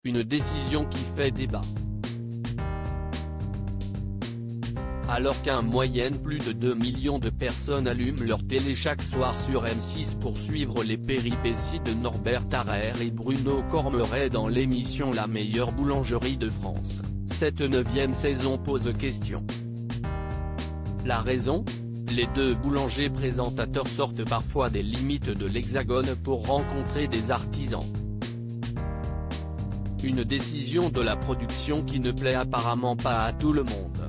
une décision qui fait débat. Alors qu'en moyenne plus de 2 millions de personnes allument leur télé chaque soir sur M6 pour suivre les péripéties de Norbert Tarrer et Bruno Cormeret dans l'émission La meilleure boulangerie de France, cette 9e saison pose question. La raison ? Les deux boulangers présentateurs sortent parfois des limites de l'Hexagone pour rencontrer des artisans. Une décision de la production qui ne plaît apparemment pas à tout le monde.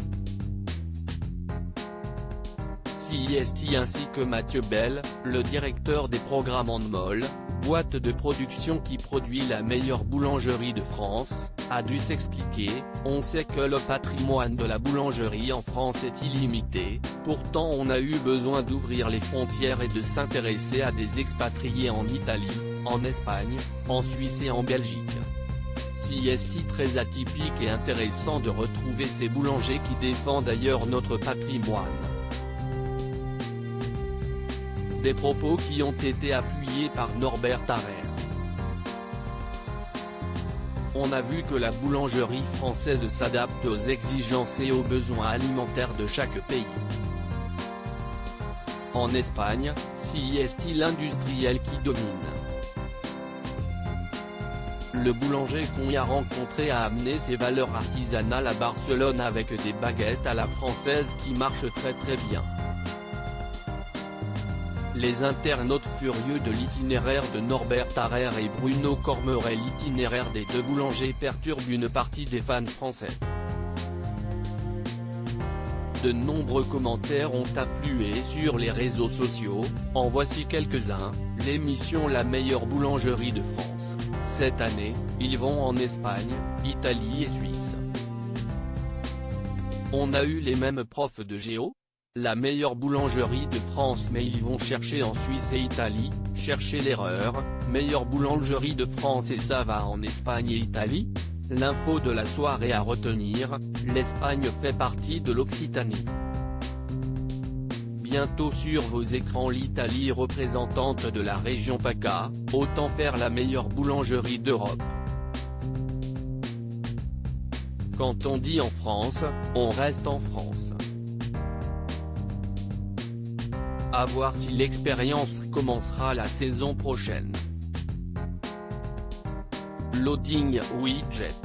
CIST ainsi que Mathieu Bell, le directeur des programmes Endemol, boîte de production qui produit la meilleure boulangerie de France, a dû s'expliquer. On sait que le patrimoine de la boulangerie en France est illimité, pourtant on a eu besoin d'ouvrir les frontières et de s'intéresser à des expatriés en Italie, en Espagne, en Suisse et en Belgique. CIST très atypique et intéressant de retrouver ces boulangers qui défendent d'ailleurs notre patrimoine. Des propos qui ont été appuyés par Norbert Tarrer. On a vu que la boulangerie française s'adapte aux exigences et aux besoins alimentaires de chaque pays. En Espagne, CIST l'industriel qui domine. Le boulanger qu'on y a rencontré a amené ses valeurs artisanales à Barcelone avec des baguettes à la française qui marchent très bien. Les internautes furieux de l'itinéraire de Norbert Tarrer et Bruno Cormeret. L'itinéraire des deux boulangers perturbe une partie des fans français. De nombreux commentaires ont afflué sur les réseaux sociaux, en voici quelques-uns. L'émission La meilleure boulangerie de France. Cette année, ils vont en Espagne, Italie et Suisse. On a eu les mêmes profs de géo ? La meilleure boulangerie de France mais ils vont chercher en Suisse et Italie, chercher l'erreur, meilleure boulangerie de France et ça va en Espagne et Italie ? L'info de la soirée à retenir, l'Espagne fait partie de l'Occitanie. Bientôt sur vos écrans l'Italie représentante de la région PACA, autant faire la meilleure boulangerie d'Europe. Quand on dit en France, on reste en France. À voir si l'expérience commencera la saison prochaine. Loading widget.